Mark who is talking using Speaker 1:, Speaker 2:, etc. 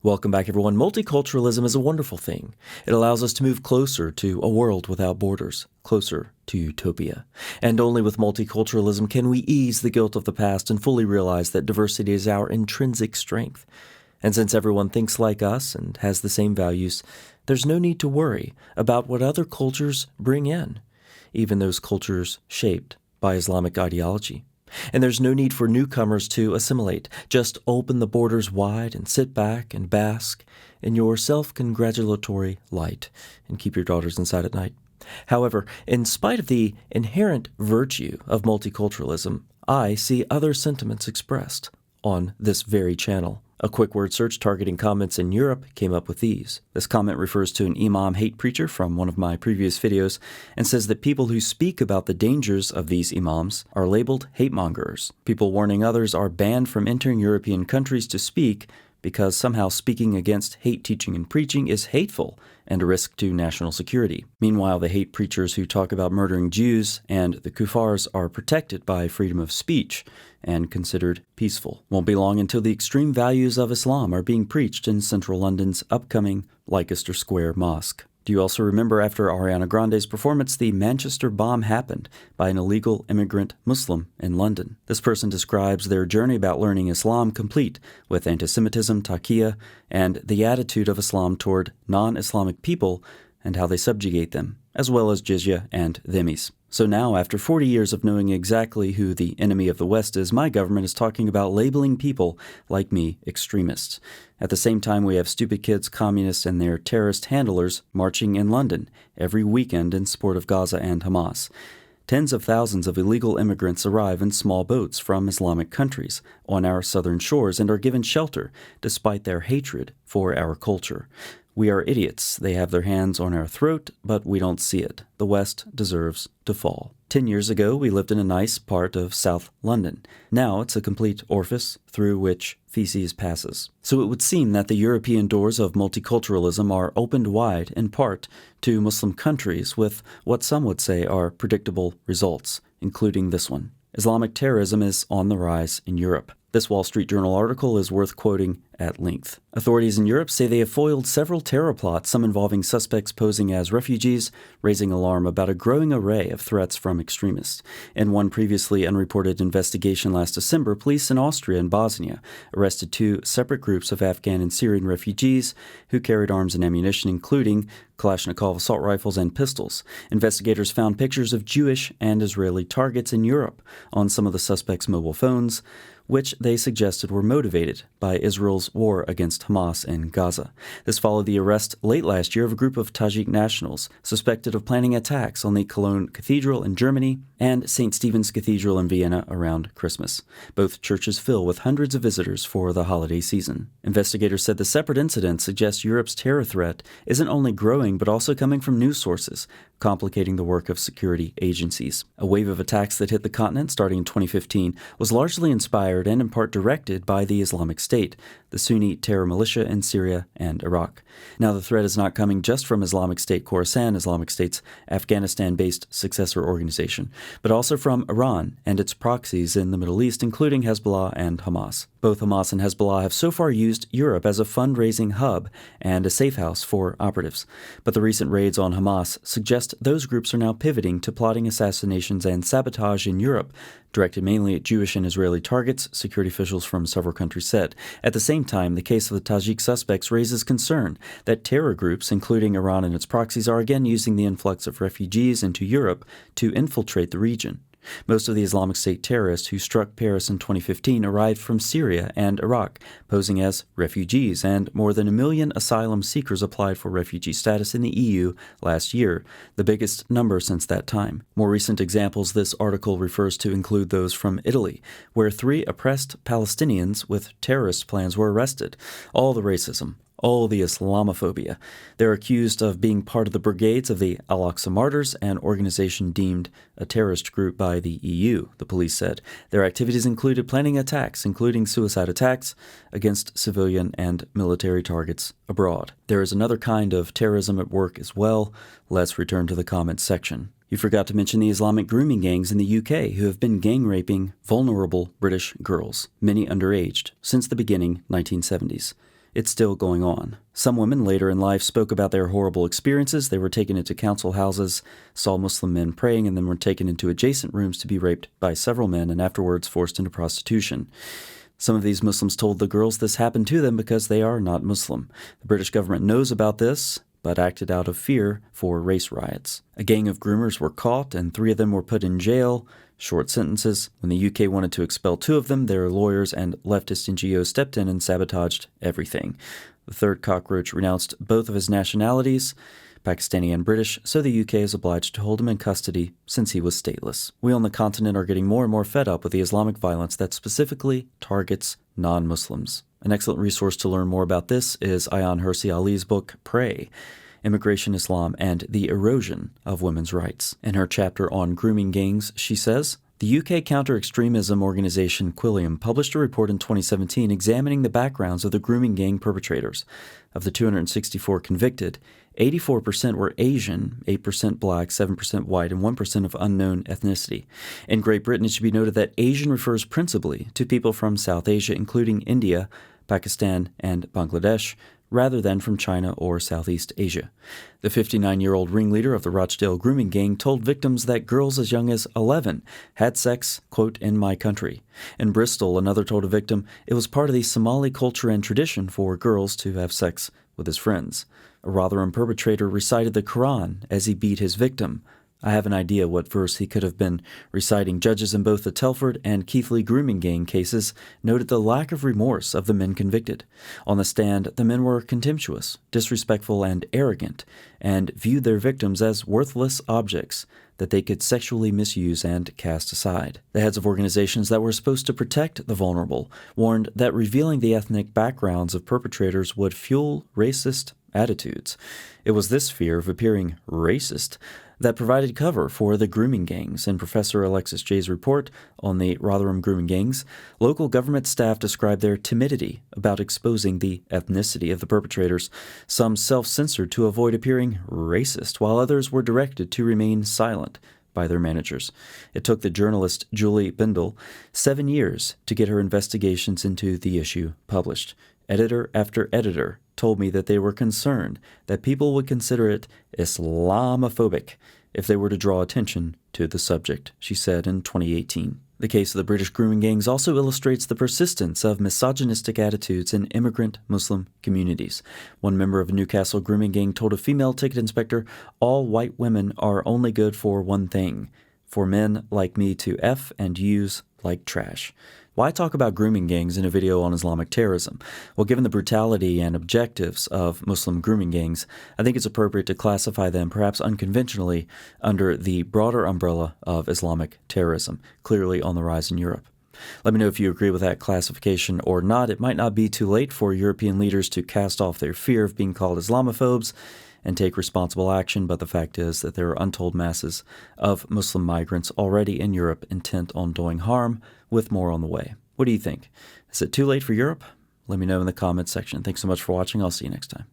Speaker 1: Welcome back, everyone. Multiculturalism is a wonderful thing. It allows us to move closer to a world without borders, closer to utopia. And only with multiculturalism can we ease the guilt of the past and fully realize that diversity is our intrinsic strength. And since everyone thinks like us and has the same values, there's no need to worry about what other cultures bring in, even those cultures shaped by Islamic ideology. And there's no need for newcomers to assimilate. Just open the borders wide and sit back and bask in your self-congratulatory light and keep your daughters inside at night. However, in spite of the inherent virtue of multiculturalism, I see other sentiments expressed on this very channel. A quick word search targeting comments in Europe came up with these. This comment refers to an imam hate preacher from one of my previous videos and says that people who speak about the dangers of these imams are labeled hate mongers. People warning others are banned from entering European countries to speak because somehow speaking against hate teaching and preaching is hateful and a risk to national security. Meanwhile, the hate preachers who talk about murdering Jews and the kuffars are protected by freedom of speech and considered peaceful. Won't be long until the extreme values of Islam are being preached in central London's upcoming Leicester Square Mosque. Do you also remember after Ariana Grande's performance, the Manchester bomb happened by an illegal immigrant Muslim in London? This person describes their journey about learning Islam complete with anti-Semitism, taqiyya, and the attitude of Islam toward non-Islamic people and how they subjugate them, as well as jizya and dhimmis. So now, after 40 years of knowing exactly who the enemy of the West is, my government is talking about labeling people like me extremists. At the same time, we have stupid kids, communists, and their terrorist handlers marching in London every weekend in support of Gaza and Hamas. Tens of thousands of illegal immigrants arrive in small boats from Islamic countries on our southern shores and are given shelter despite their hatred for our culture. We are idiots. They have their hands on our throat, but we don't see it. The West deserves to fall. 10 years ago, we lived in a nice part of South London. Now it's a complete orifice through which feces passes. So it would seem that the European doors of multiculturalism are opened wide, in part, to Muslim countries with what some would say are predictable results, including this one. Islamic terrorism is on the rise in Europe. This Wall Street Journal article is worth quoting at length. Authorities in Europe say they have foiled several terror plots, some involving suspects posing as refugees, raising alarm about a growing array of threats from extremists. In one previously unreported investigation last December, police in Austria and Bosnia arrested two separate groups of Afghan and Syrian refugees who carried arms and ammunition, including Kalashnikov assault rifles and pistols. Investigators found pictures of Jewish and Israeli targets in Europe on some of the suspects' mobile phones, which they suggested were motivated by Israel's war against Hamas in Gaza. This followed the arrest late last year of a group of Tajik nationals suspected of planning attacks on the Cologne Cathedral in Germany and St. Stephen's Cathedral in Vienna around Christmas. Both churches fill with hundreds of visitors for the holiday season. Investigators said the separate incidents suggest Europe's terror threat isn't only growing but also coming from news sources, complicating the work of security agencies. A wave of attacks that hit the continent starting in 2015 was largely inspired and in part directed by the Islamic State, the Sunni terror militia in Syria and Iraq. Now, the threat is not coming just from Islamic State Khorasan, Islamic State's Afghanistan-based successor organization, but also from Iran and its proxies in the Middle East, including Hezbollah and Hamas. Both Hamas and Hezbollah have so far used Europe as a fundraising hub and a safe house for operatives. But the recent raids on Hamas suggest those groups are now pivoting to plotting assassinations and sabotage in Europe, directed mainly at Jewish and Israeli targets, security officials from several countries said. At the same time, the case of the Tajik suspects raises concern that terror groups, including Iran and its proxies, are again using the influx of refugees into Europe to infiltrate the region. Most of the Islamic State terrorists who struck Paris in 2015 arrived from Syria and Iraq, posing as refugees, and more than 1 million asylum seekers applied for refugee status in the EU last year, the biggest number since that time. More recent examples this article refers to include those from Italy, where 3 oppressed Palestinians with terrorist plans were arrested. All the racism, all the Islamophobia. They're accused of being part of the Brigades of the Al-Aqsa Martyrs, an organization deemed a terrorist group by the EU, the police said. Their activities included planning attacks, including suicide attacks, against civilian and military targets abroad. There is another kind of terrorism at work as well. Let's return to the comments section. You forgot to mention the Islamic Grooming Gangs in the UK, who have been gang-raping vulnerable British girls, many underaged, since the beginning 1970s. It's still going on. Some women later in life spoke about their horrible experiences. They were taken into council houses, saw Muslim men praying, and then were taken into adjacent rooms to be raped by several men and afterwards forced into prostitution. Some of these Muslims told the girls this happened to them because they are not Muslim. The British government knows about this, but acted out of fear for race riots. A gang of groomers were caught, and 3 of them were put in jail. Short sentences. When the UK wanted to expel 2 of them, their lawyers and leftist NGOs stepped in and sabotaged everything. The 3rd cockroach renounced both of his nationalities, Pakistani and British, so the UK is obliged to hold him in custody since he was stateless. We on the continent are getting more and more fed up with the Islamic violence that specifically targets non-Muslims. An excellent resource to learn more about this is Ayaan Hirsi Ali's book, Prey: Immigration, Islam, and the Erosion of Women's Rights. In her chapter on grooming gangs, she says, the UK counter-extremism organization Quilliam published a report in 2017 examining the backgrounds of the grooming gang perpetrators. Of the 264 convicted, 84% were Asian, 8% black, 7% white, and 1% of unknown ethnicity. In Great Britain, it should be noted that Asian refers principally to people from South Asia, including India, Pakistan, and Bangladesh, rather than from China or Southeast Asia. The 59-year-old ringleader of the Rochdale grooming gang told victims that girls as young as 11 had sex, quote, in my country. In Bristol, another told a victim it was part of the Somali culture and tradition for girls to have sex with his friends. A Rotherham perpetrator recited the Quran as he beat his victim. I have an idea what verse he could have been reciting. Judges in both the Telford and Keighley grooming gang cases noted the lack of remorse of the men convicted. On the stand, the men were contemptuous, disrespectful, and arrogant, and viewed their victims as worthless objects that they could sexually misuse and cast aside. The heads of organizations that were supposed to protect the vulnerable warned that revealing the ethnic backgrounds of perpetrators would fuel racist attitudes. It was this fear of appearing racist that provided cover for the grooming gangs. In Professor Alexis Jay's report on the Rotherham grooming gangs, local government staff described their timidity about exposing the ethnicity of the perpetrators. Some self-censored to avoid appearing racist, while others were directed to remain silent by their managers. It took the journalist Julie Bindel 7 years to get her investigations into the issue published. Editor after editor told me that they were concerned that people would consider it Islamophobic if they were to draw attention to the subject, she said in 2018. The case of the British grooming gangs also illustrates the persistence of misogynistic attitudes in immigrant Muslim communities. One member of a Newcastle grooming gang told a female ticket inspector, all white women are only good for one thing, for men like me to F and use like trash. Why talk about grooming gangs in a video on Islamic terrorism? Well, given the brutality and objectives of Muslim grooming gangs, I think it's appropriate to classify them, perhaps unconventionally, under the broader umbrella of Islamic terrorism, clearly on the rise in Europe. Let me know if you agree with that classification or not. It might not be too late for European leaders to cast off their fear of being called Islamophobes and take responsible action, but the fact is that there are untold masses of Muslim migrants already in Europe intent on doing harm, with more on the way. What do you think? Is it too late for Europe? Let me know in the comments section. Thanks so much for watching. I'll see you next time.